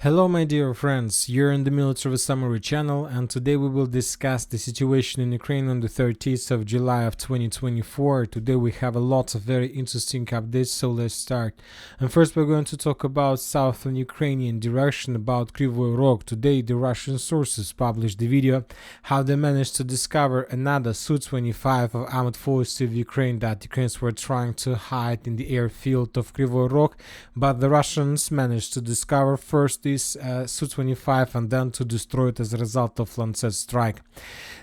Hello my dear friends, you're in the Military Summary channel, and today we will discuss the situation in Ukraine on the 30th of July of 2024. Today we have a lot of very interesting updates, so let's start. And first we're going to talk about southern Ukrainian direction, about Kryvyi Rog. Today the Russian sources published the video how they managed to discover another Su-25 of armored forces of Ukraine that Ukrainians were trying to hide in the airfield of Kryvyi Rog, but the Russians managed to discover first this Su-25 and then to destroy it as a result of Lancet strike.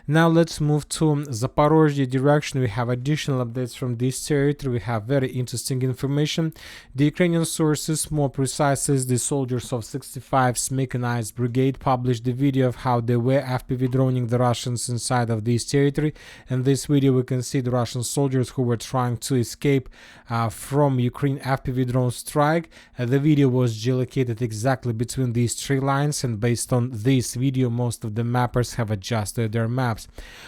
Now let's move to Zaporizhzhia direction. We have additional updates from this territory. We have very interesting information. The Ukrainian sources, more precisely the soldiers of 65th Mechanized Brigade, published the video of how they were FPV droning the Russians inside of this territory. In this video we can see the Russian soldiers who were trying to escape from Ukraine FPV drone strike. The video was geolocated exactly between these three lines, and based on this video most of the mappers have adjusted their maps.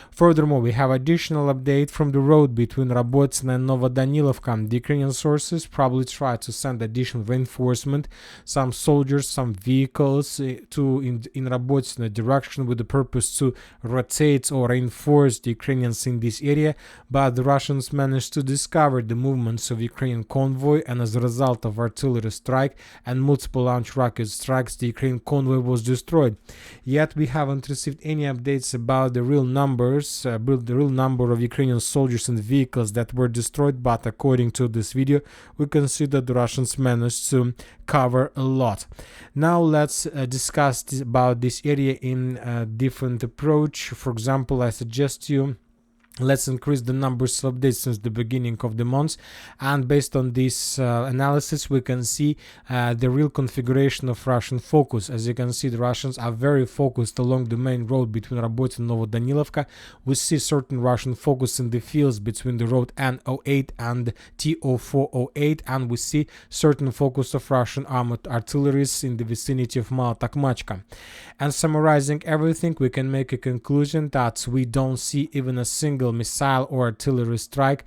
Furthermore, we have additional update from the road between Robotyne and Novodanylivka. The Ukrainian sources probably try to send additional reinforcement, some soldiers, some vehicles in Robotyne direction with the purpose to rotate or reinforce the Ukrainians in this area, but the Russians managed to discover the movements of Ukrainian convoy, and as a result of artillery strike and multiple launch rocket strikes, the Ukrainian convoy was destroyed. Yet we haven't received any updates about the real numbers, the real number of Ukrainian soldiers and vehicles that were destroyed, but according to this video we can see that the Russians managed to cover a lot. Now let's discuss about this area in a different approach. For example, I suggest you let's increase the numbers of updates since the beginning of the month, and based on this analysis we can see the real configuration of Russian focus. As you can see, the Russians are very focused along the main road between Robotyne and Novodanylivka. We see certain Russian focus in the fields between the road N08 and T0408, and we see certain focus of Russian armored artillery in the vicinity of Mala Takhmachka. And summarizing everything, we can make a conclusion that we don't see even a single missile or artillery strike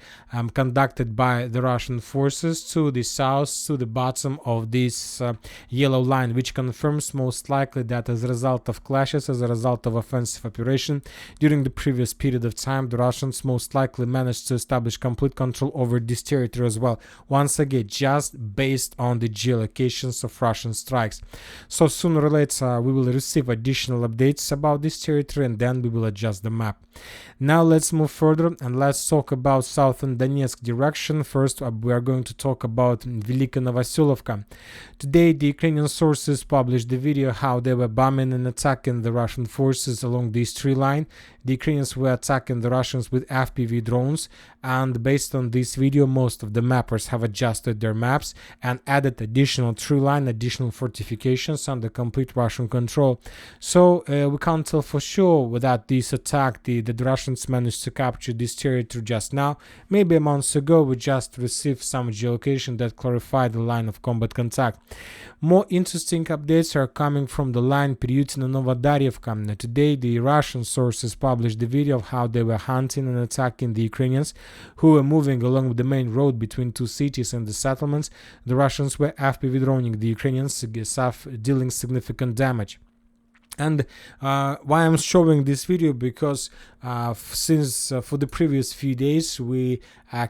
conducted by the Russian forces to the south, to the bottom of this yellow line, which confirms most likely that as a result of clashes, as a result of offensive operation during the previous period of time, the Russians most likely managed to establish complete control over this territory as well, once again just based on the geolocations of Russian strikes. So sooner or later we will receive additional updates about this territory, and then we will adjust the map. Now let's move further and let's talk about southern Donetsk direction. First we are going to talk about Velika Novoselivka. Today the Ukrainian sources published the video how they were bombing and attacking the Russian forces along this tree line. The Ukrainians were attacking the Russians with FPV drones, and based on this video most of the mappers have adjusted their maps and added additional tree line, additional fortifications under complete Russian control. So we can't tell for sure without this attack the Russians managed to capture this territory just now. Maybe a month ago we just received some geolocation that clarified the line of combat contact. More interesting updates are coming from the line Pivdenne-Novodanylivka. Today the Russian sources published the video of how they were hunting and attacking the Ukrainians who were moving along the main road between two cities and the settlements. The Russians were FPV droning the Ukrainians, dealing significant damage. And why I'm showing this video, because since for the previous few days we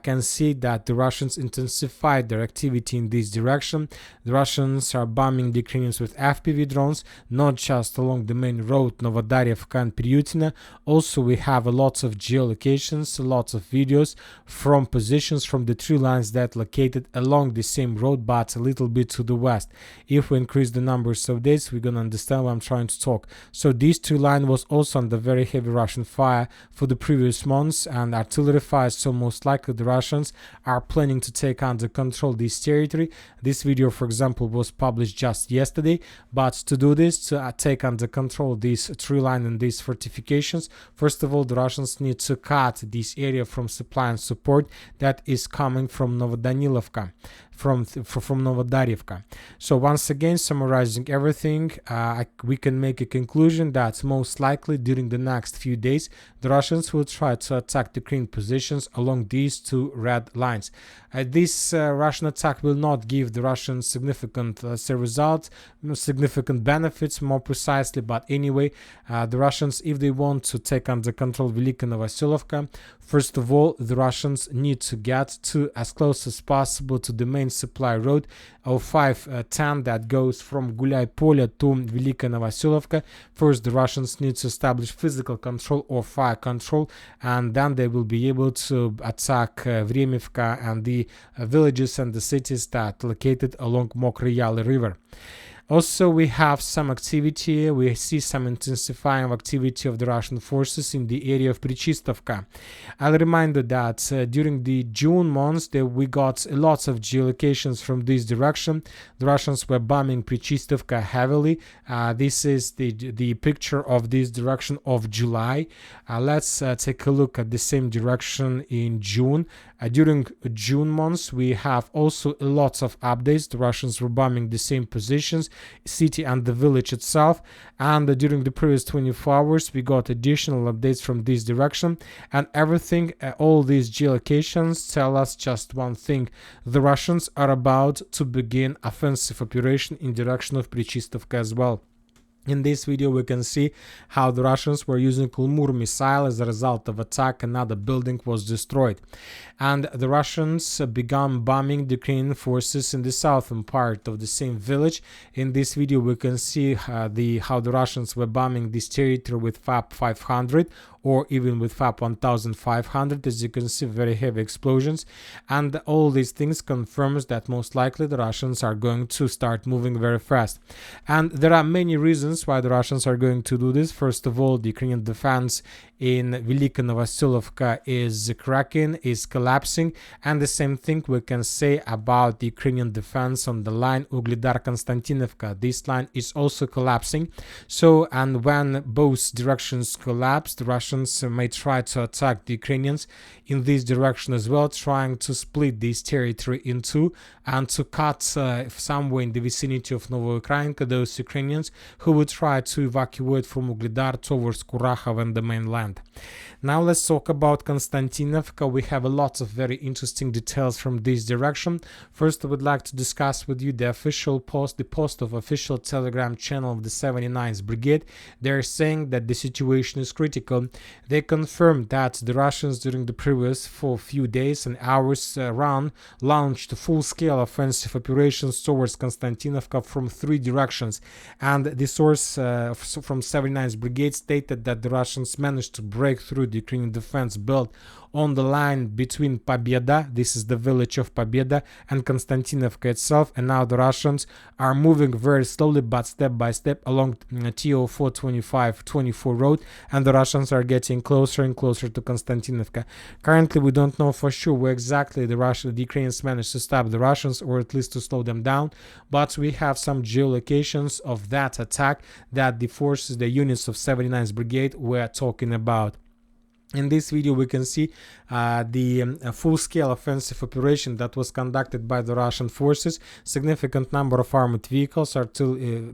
can see that the Russians intensified their activity in this direction. The Russians are bombing the Ukrainians with FPV drones, not just along the main road Novodanylivka and Pivdenne. Also we have a lot of geolocations, lots of videos from positions from the tree lines that located along the same road but a little bit to the west. If we increase the numbers of days we're gonna understand what I'm trying to talk. So this tree line was also under very heavy Russian fire for the previous months and artillery fire, so most likely the Russians are planning to take under control this territory. This video, for example, was published just yesterday, but to do this, to take under control this tree line and these fortifications, first of all the Russians need to cut this area from supply and support that is coming from Novodanylivka, from Novodanylivka. So once again, summarizing everything, we can make a a conclusion that most likely during the next few days the Russians will try to attack the Ukrainian positions along these two red lines. This Russian attack will not give the Russians significant results, significant benefits more precisely, but anyway, the Russians, if they want to take under control Velika Novoselivka, first of all, the Russians need to get to as close as possible to the main supply road of 510 that goes from Gulay Polya to Velika Novoselivka. First, the Russians need to establish physical control or fire control, and then they will be able to attack Vremivka and the villages and the cities that are located along Mokry River. Also, we have some activity, we see some intensifying of activity of the Russian forces in the area of Prichistovka. I'll remind you that during the June months we got lots of geolocations from this direction. The Russians were bombing Prichistovka heavily. This is the picture of this direction of July. Let's take a look at the same direction in June. During June months, we have also lots of updates. The Russians were bombing the same positions, city and the village itself, and during the previous 24 hours we got additional updates from this direction, and everything, all these geolocations tell us just one thing: the Russians are about to begin offensive operation in direction of Prichistovka as well. In this video we can see how the Russians were using Kulmur missile. As a result of attack, another building was destroyed, and the Russians began bombing the Ukrainian forces in the southern part of the same village. In this video we can see how the Russians were bombing this territory with FAP 500 or even with FAP 1500. As you can see, very heavy explosions, and all these things confirms that most likely the Russians are going to start moving very fast. And there are many reasons why the Russians are going to do this. First of all, the Ukrainian defense in Velika Novoselivka is cracking, is collapsing, and the same thing we can say about the Ukrainian defense on the line Ugledar-Konstantinivka. This line is also collapsing. So, and when both directions collapse, the Russians may try to attack the Ukrainians in this direction as well, trying to split this territory in two and to cut somewhere in the vicinity of Novoukrayinka those Ukrainians who would try to evacuate from Ugledar towards Kurakhov and the mainland. Now let's talk about Konstantinivka. We have a lot of very interesting details from this direction. First, I would like to discuss with you the official post, the post of official Telegram channel of the 79th Brigade. They're saying that the situation is critical. They confirmed that the Russians during the previous few days and hours launched full-scale offensive operations towards Konstantinivka from three directions, and the source from 79th Brigade stated that the Russians managed to break through the Ukrainian defense built on the line between Pivdenne, this is the village of Pivdenne, and Konstantinivka itself, and now the Russians are moving very slowly but step by step along TO 425-24 road, and the Russians are getting closer and closer to Konstantinivka. Currently we don't know for sure where exactly the Ukrainians managed to stop the Russians, or at least to slow them down, but we have some geolocations of that attack that the forces, the units of 79th Brigade were talking about. In this video we can see the full-scale offensive operation that was conducted by the Russian forces. Significant number of armored vehicles,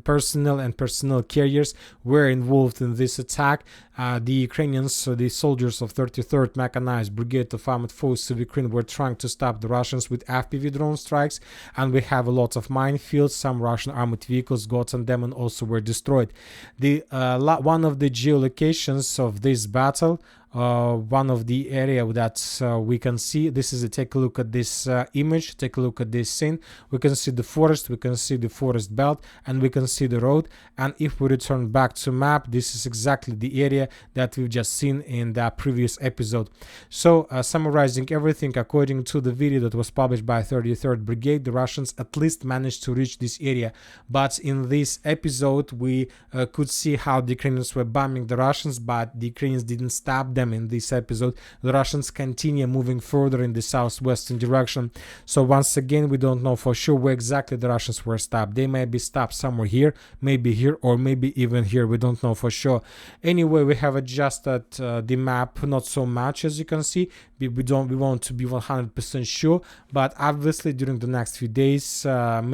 personnel and personnel carriers were involved in this attack. The Ukrainians, the soldiers of 33rd Mechanized Brigade of Armored Forces of Ukraine, were trying to stop the Russians with FPV drone strikes, and we have a lot of minefields. Some Russian armored vehicles got on them and also were destroyed. One of the geolocations of this battle, one of the area that we can see, this is take a look at this image, take a look at this scene. We can see the forest, we can see the forest belt, and we can see the road. And if we return back to map, this is exactly the area that we've just seen in the previous episode. So summarizing everything, according to the video that was published by 33rd Brigade, the Russians at least managed to reach this area, but in this episode we could see how the Ukrainians were bombing the Russians, but the Ukrainians didn't stop them. In this episode the Russians continue moving further in the southwestern direction. So once again we don't know for sure where exactly the Russians were stopped. They may be stopped somewhere here, maybe here, or maybe even here. We don't know for sure. Anyway, we have adjusted the map not so much, as you can see. We want to be 100% sure, but obviously during the next few days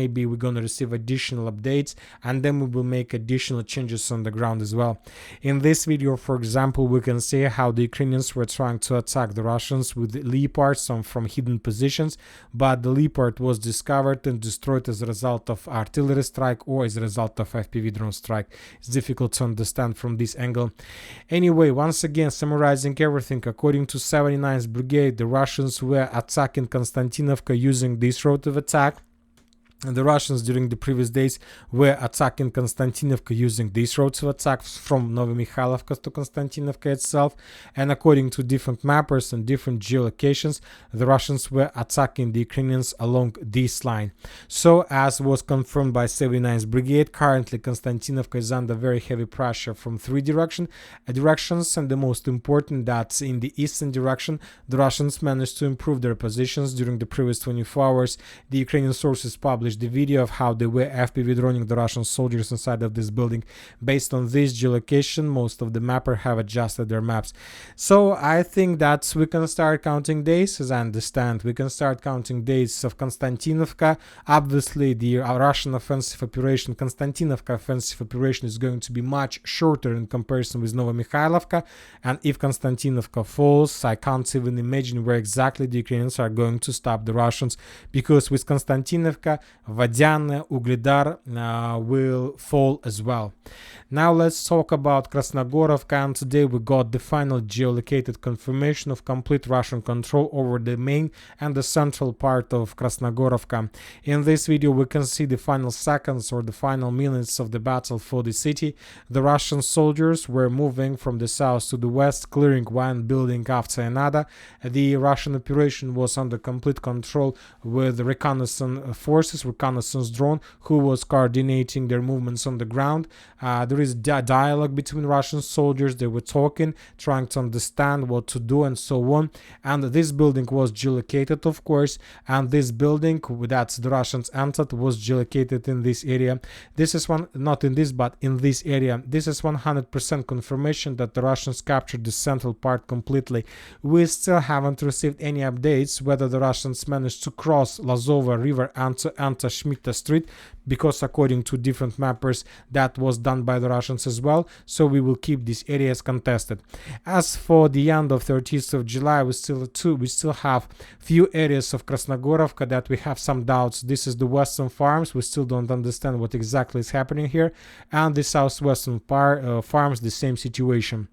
maybe we're going to receive additional updates, and then we will make additional changes on the ground as well. In this video, for example, we can see how the Ukrainians were trying to attack the Russians with Leopards from hidden positions, but the Leopard was discovered and destroyed as a result of artillery strike or as a result of FPV drone strike. It's difficult to understand from this angle. Anyway, once again, summarizing everything, according to 79th Brigade, the Russians were attacking Konstantinivka using this route of attack. And the Russians during the previous days were attacking Konstantinivka using these routes of attack from Novodanylivka to Konstantinivka itself. And according to different mappers and different geolocations, the Russians were attacking the Ukrainians along this line. So, as was confirmed by 79th Brigade, currently Konstantinivka is under very heavy pressure from three directions, and the most important, that in the eastern direction, the Russians managed to improve their positions during the previous 24 hours. The Ukrainian sources published the video of how they were FPV droning the Russian soldiers inside of this building. Based on this geolocation, most of the mappers have adjusted their maps. So I think that we can start counting days. As I understand, we can start counting days of Konstantinivka. Obviously, the Russian offensive operation, Konstantinivka offensive operation, is going to be much shorter in comparison with Novodanylivka. And if Konstantinivka falls, I can't even imagine where exactly the Ukrainians are going to stop the Russians, because with Konstantinivka, Pivdenne, Ugledar will fall as well. Now let's talk about Krasnohorivka, and today we got the final geolocated confirmation of complete Russian control over the main and the central part of Krasnohorivka. In this video we can see the final seconds or the final minutes of the battle for the city. The Russian soldiers were moving from the south to the west, clearing one building after another. The Russian operation was under complete control with reconnaissance forces, reconnaissance drone, who was coordinating their movements on the ground. There is dialogue between Russian soldiers. They were talking, trying to understand what to do and so on. And this building was geolocated, of course, and this building that the Russians entered was geolocated in this area. This is not in this, but in this area. This is 100% confirmation that the Russians captured the central part completely. We still haven't received any updates whether the Russians managed to cross Lazova River and to enter Schmitta Street, because according to different mappers that was done by the Russians as well. So we will keep these areas contested. As for the end of 30th of July, we still have few areas of Krasnohorivka that we have some doubts. This is the western farms. We still don't understand what exactly is happening here, and the southwestern farms, the same situation.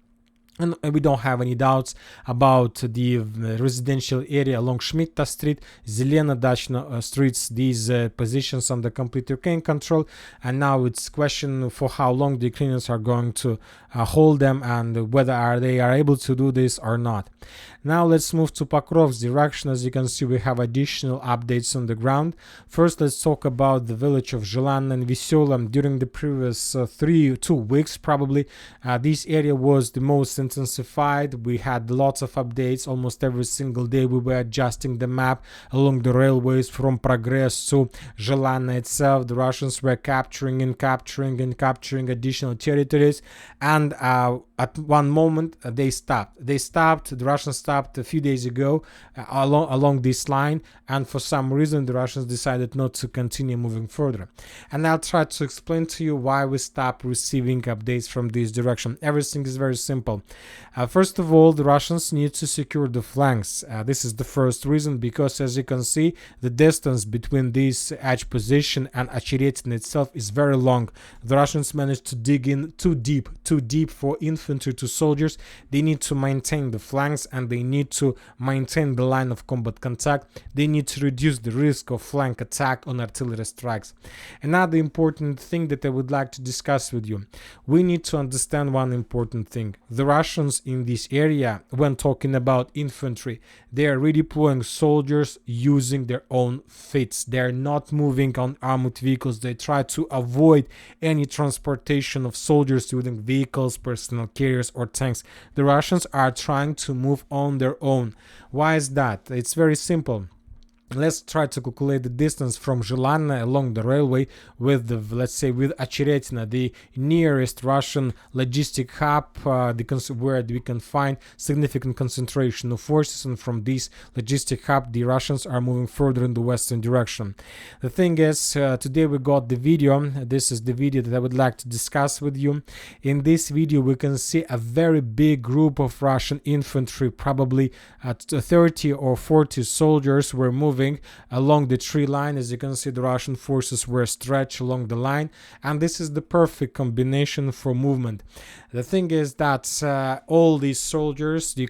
And we don't have any doubts about the residential area along Schmitta Street, Zelena Dachna streets, these positions under complete Ukrainian control. And now it's question for how long the Ukrainians are going to hold them, and whether they are able to do this or not. Now let's move to Pokrovsk direction. As you can see, we have additional updates on the ground. First, let's talk about the village of Zhelana and Veselam. During the previous 2 weeks, probably, this area was the most intensified. We had lots of updates. Almost every single day we were adjusting the map along the railways from Progress to Zhelana itself. The Russians were capturing additional territories, and at one moment they stopped. The Russians stopped a few days ago along this line, and for some reason the Russians decided not to continue moving further. And I'll try to explain to you why we stopped receiving updates from this direction. Everything is very simple. First of all, the Russians need to secure the flanks. This is the first reason, because as you can see, the distance between this edge position and Acheretin itself is very long. The Russians managed to dig in too deep for infantry to soldiers. They need to maintain the flanks, and they need to maintain the line of combat contact. They need to reduce the risk of flank attack on artillery strikes. Another important thing that I would like to discuss with you, we need to understand one important thing. The Russians in this area, when talking about infantry, they are redeploying soldiers using their own fits. They are not moving on armored vehicles. They try to avoid any transportation of soldiers using vehicles, personal carriers or tanks. The Russians are trying to move on their own. Why is that? It's very simple. Let's try to calculate the distance from Zhelanda along the railway with the, let's say, with Ocheretina, the nearest Russian logistic hub, where we can find significant concentration of forces, and from this logistic hub the Russians are moving further in the western direction. The thing is, today we got the video. This is the video that I would like to discuss with you. In this video we can see a very big group of Russian infantry, probably 30 or 40 soldiers were moving along the tree line. As you can see, the Russian forces were stretched along the line, and this is the perfect combination for movement. The thing is that all these soldiers, the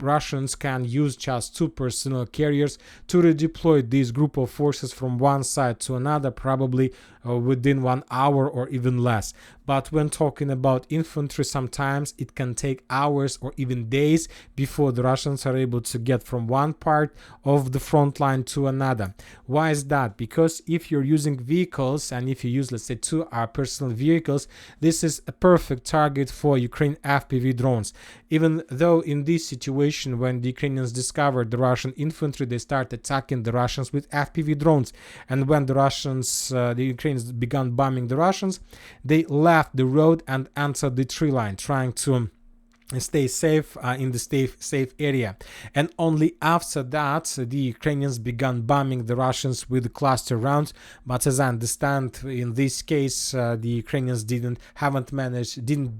Russians can use just 2 personnel carriers to redeploy this group of forces from one side to another, probably within 1 hour or even less. But when talking about infantry, sometimes it can take hours or even days before the Russians are able to get from one part of the front line to another. Why is that? Because if you're using vehicles, and if you use, let's say, 2 personal vehicles, this is a perfect target for Ukraine FPV drones. Even though in this situation, when the Ukrainians discovered the Russian infantry, they start attacking the Russians with FPV drones. And when the Ukrainians began bombing the Russians, they left the road and entered the tree line, trying to stay safe in the safe area. And only after that the Ukrainians began bombing the Russians with cluster rounds. But as I understand, in this case the Ukrainians didn't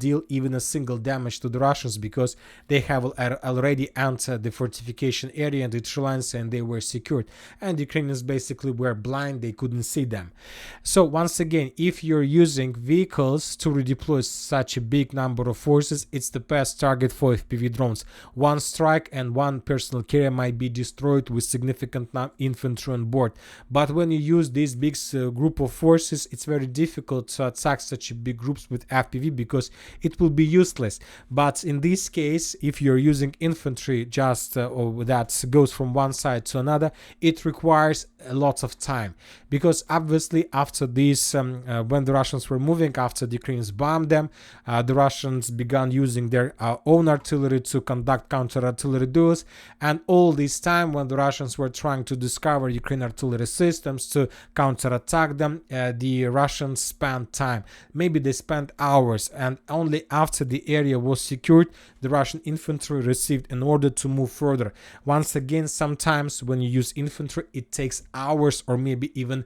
deal even a single damage to the Russians, because they have already entered the fortification area and the tree lines, and they were secured, and the Ukrainians basically were blind, they couldn't see them. So once again, if you're using vehicles to redeploy such a big number of forces, it's the best target for FPV drones. One strike and one personal carrier might be destroyed with significant infantry on board. But when you use this big group of forces, it's very difficult to attack such big groups with FPV, because it will be useless. But in this case, if you're using infantry just that goes from one side to another, it requires a lot of time, because obviously after this, when the Russians were moving, after the Ukrainians bombed them, the Russians began using their own artillery to conduct counter-artillery duels, and all this time when the Russians were trying to discover Ukrainian artillery systems to counter-attack them, the Russians spent time. Maybe they spent hours, and only after the area was secured, the Russian infantry received an order to move further. Once again, sometimes when you use infantry, it takes hours or maybe even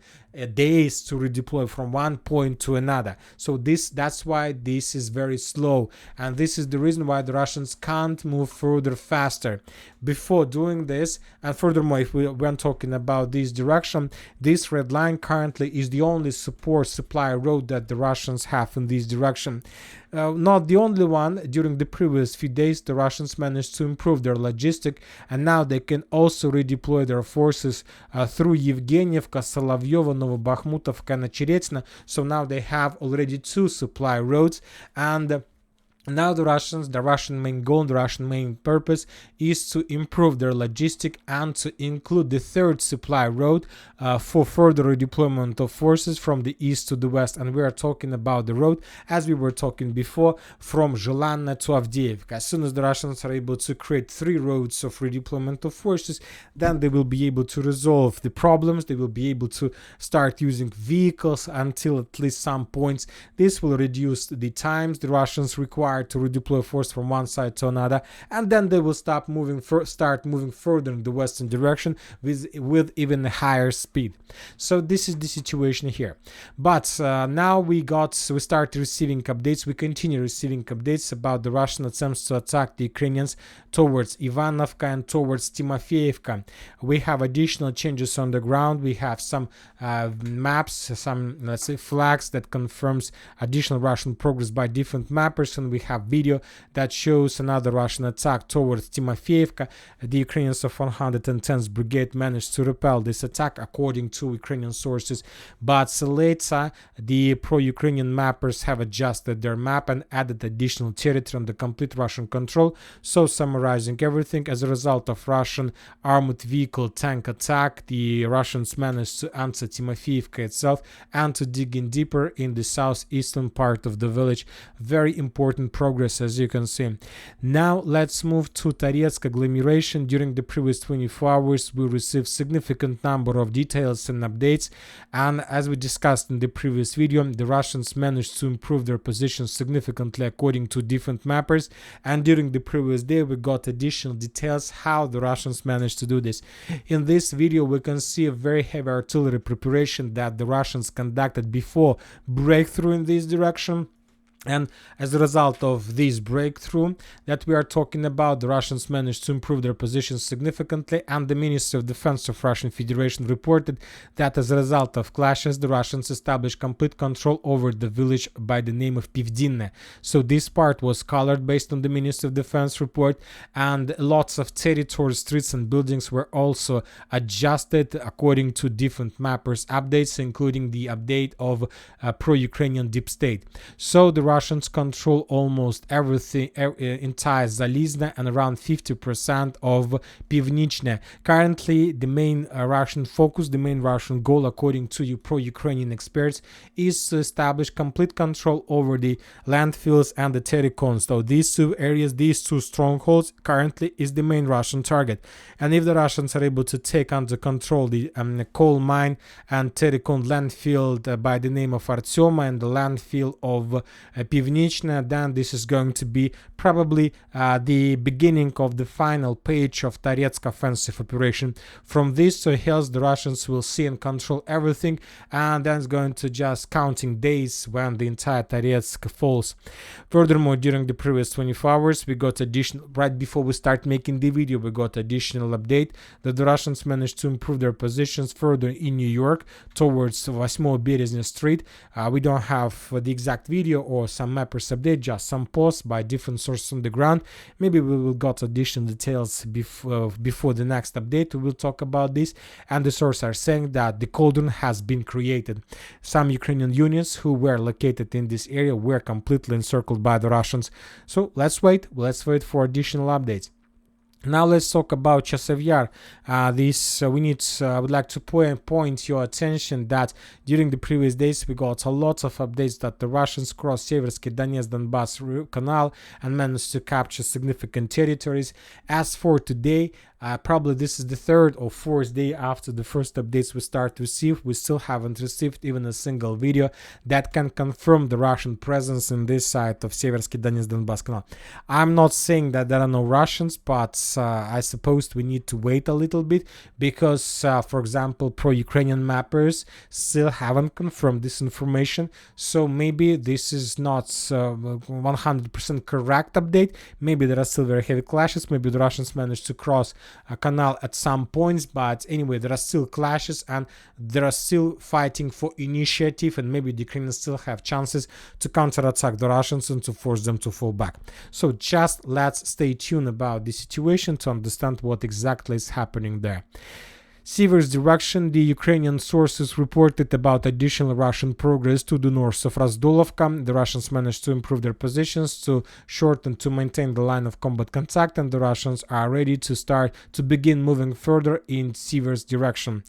days to redeploy from one point to another. So that's why this is very slow, and this is the reason why the Russians can't move further faster. Before doing this, and furthermore, if when talking about this direction, this red line currently is the only supply road that the Russians have in this direction. Not the only one. During the previous few days, the Russians managed to improve their logistic, and now they can also redeploy their forces through Yevgenievka, Solovyovo, Novobakhmutovka, and Ocheretina. So now they have already 2 supply roads, and now the Russian main goal, the Russian main purpose is to improve their logistic and to include the 3rd supply road for further redeployment of forces from the east to the west. And we are talking about the road, as we were talking before, from Zhelanda to Avdiivka. As soon as the Russians are able to create 3 roads of redeployment of forces, then they will be able to resolve the problems. They will be able to start using vehicles until at least some points. This will reduce the times the Russians require to redeploy force from one side to another, and then they will start moving further in the western direction with even a higher speed. So this is the situation here. But now we start receiving updates. We continue receiving updates about the Russian attempts to attack the Ukrainians towards Ivanovka and towards Timofeevka. We have additional changes on the ground. We have some maps, some, let's say, flags that confirms additional Russian progress by different mappers, and we have video that shows another Russian attack towards Timofeevka. The Ukrainians of 110th Brigade managed to repel this attack, according to Ukrainian sources, but later the pro-Ukrainian mappers have adjusted their map and added additional territory under complete Russian control. So summarizing everything, as a result of Russian armored vehicle tank attack, the Russians managed to enter Timofeevka itself and to dig in deeper in the southeastern part of the village. Very important progress, as you can see. Now let's move to Toretsk agglomeration. During the previous 24 hours, we received significant number of details and updates, and as we discussed in the previous video, the Russians managed to improve their position significantly according to different mappers, and during the previous day we got additional details how the Russians managed to do this. In this video we can see a very heavy artillery preparation that the Russians conducted before breakthrough in this direction. And as a result of this breakthrough that we are talking about, the Russians managed to improve their position significantly, and the Ministry of Defense of Russian Federation reported that as a result of clashes, the Russians established complete control over the village by the name of Pivdenne. So this part was colored based on the Ministry of Defense report, and lots of territories, streets and buildings were also adjusted according to different mappers updates, including the update of pro-Ukrainian deep state. So the Russians control almost everything, entire Zalizne and around 50% of Pivnichne. Currently, the main Russian focus, the main Russian goal, according to pro-Ukrainian experts, is to establish complete control over the landfills and the Terikon. So these two areas, these two strongholds, currently is the main Russian target. And if the Russians are able to take under control the coal mine and Terikon landfill by the name of Artyoma and the landfill of Pivnichne, then this is going to be probably the beginning of the final page of Toretsk offensive operation. From this to hills, the Russians will see and control everything, and then it's going to just counting days when the entire Toretsk falls. Furthermore, during the previous 24 hours, we got additional, right before we start making the video, we got additional update that the Russians managed to improve their positions further in New York towards Vasmo Berezhny Street. We don't have the exact video or some mappers update, just some posts by different sources on the ground. Maybe we will got additional details before the next update. We will talk about this, and the sources are saying that the cauldron has been created. Some Ukrainian units who were located in this area were completely encircled by the Russians. So let's wait for additional updates. Now let's talk about Chasiv Yar. I would like to point your attention that during the previous days we got a lot of updates that the Russians crossed Seversky Donetsk Donbass canal and managed to capture significant territories. As for today, probably this is the third or fourth day after the first updates we start to receive. We still haven't received even a single video that can confirm the Russian presence in this side of Seversky Donetsk Donbass canal. I'm not saying that there are no Russians, but I suppose we need to wait a little bit because, for example, pro-Ukrainian mappers still haven't confirmed this information. So maybe this is not 100% correct update. Maybe there are still very heavy clashes. Maybe the Russians managed to cross a canal at some points, but anyway, there are still clashes and there are still fighting for initiative, and maybe the Ukrainians still have chances to counterattack the Russians and to force them to fall back. So just let's stay tuned about the situation to understand what exactly is happening there. Sievert's direction, the Ukrainian sources reported about additional Russian progress to the north of Razdolovka. The Russians managed to improve their positions to shorten to maintain the line of combat contact, and the Russians are ready to begin moving further in Sievert's direction.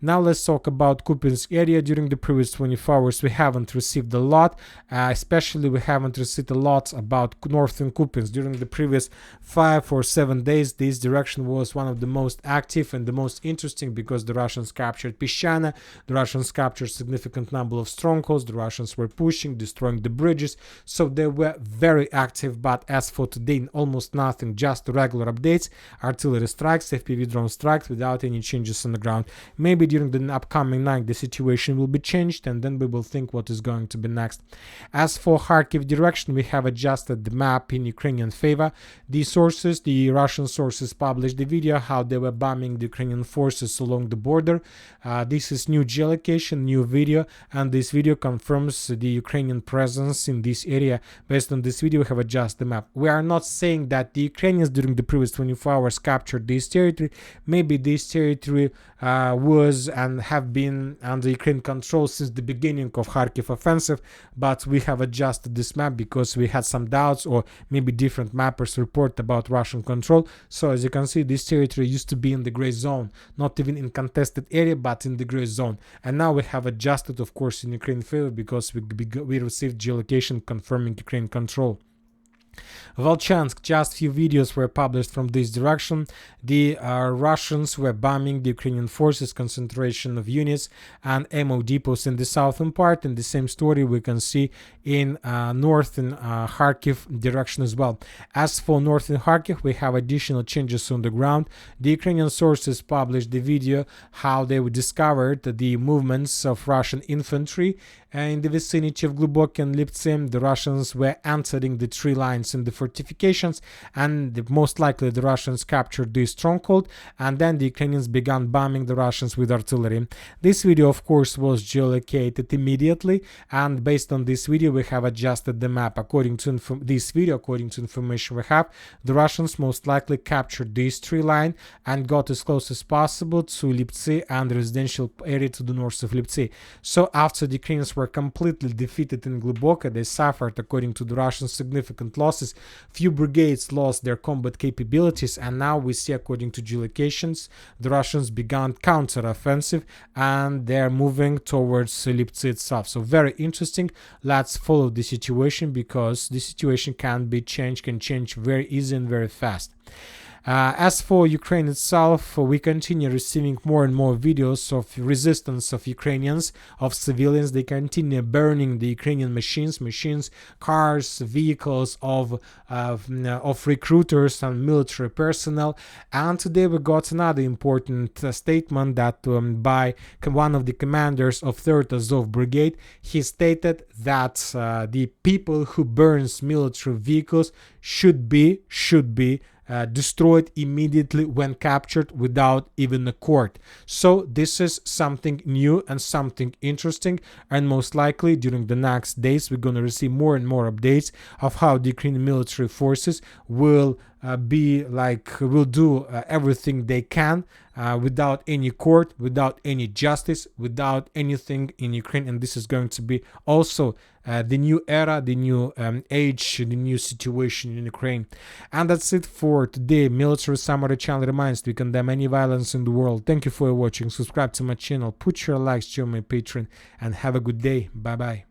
Now let's talk about Kupiansk area. During the previous 24 hours we haven't received a lot, especially we haven't received a lot about northern Kupiansk. During the previous 5 or 7 days this direction was one of the most active and the most interesting because the Russians captured Pivdenne, the Russians captured significant number of strongholds, the Russians were pushing, destroying the bridges, so they were very active. But as for today, almost nothing, just regular updates, artillery strikes, FPV drone strikes without any changes on the ground. Maybe during the upcoming night the situation will be changed, and then we will think what is going to be next. As for Kharkiv direction, we have adjusted the map in Ukrainian favor. The Russian sources published the video how they were bombing the Ukrainian forces along the border. This is new geolocation, new video, and this video confirms the Ukrainian presence in this area. Based on this video we have adjusted the map. We are not saying that the Ukrainians during the previous 24 hours captured this territory. Maybe this territory was and have been under Ukraine control since the beginning of Kharkiv offensive, but we have adjusted this map because we had some doubts, or maybe different mappers report about Russian control. So as you can see, this territory used to be in the gray zone, not even in contested area, but in the gray zone, and now we have adjusted, of course, in Ukraine favor because we received geolocation confirming Ukraine control. Volchansk, just few videos were published from this direction. The Russians were bombing the Ukrainian forces, concentration of units and ammo depots in the southern part. And the same story we can see in northern Kharkiv direction as well. As for northern Kharkiv, we have additional changes on the ground. The Ukrainian sources published the video how they discovered the movements of Russian infantry in the vicinity of Glubok and Liptsim. The Russians were entering the tree lines in the fortifications, and most likely the Russians captured this stronghold, and then the Ukrainians began bombing the Russians with artillery. This video, of course, was geolocated immediately, and based on this video we have adjusted the map. According to this video, according to information we have, the Russians most likely captured this tree line and got as close as possible to Liptsi and the residential area to the north of Liptsi. So after the Ukrainians were completely defeated in Gluboko, they suffered, according to the Russians, significant losses. Few brigades lost their combat capabilities, and now we see, according to geolocations, the Russians began counter-offensive and they're moving towards Liptsi itself. So very interesting. Let's follow the situation, because the situation can change very easy and very fast. As for Ukraine itself, we continue receiving more and more videos of resistance of Ukrainians, of civilians. They continue burning the Ukrainian machines, cars, vehicles of recruiters and military personnel. And today we got another important statement that by one of the commanders of 3rd Azov Brigade. He stated that the people who burns military vehicles should be destroyed immediately when captured without even a court. So this is something new and something interesting, and most likely during the next days we're going to receive more and more updates of how the Ukrainian military forces will do everything they can without any court, without any justice, without anything in Ukraine. And this is going to be also the new era, the new age, the new situation in Ukraine. And that's it for today. Military Summary channel reminds we condemn any violence in the world. Thank you for watching. Subscribe to my channel, put your likes, join my Patreon, and have a good day. Bye bye.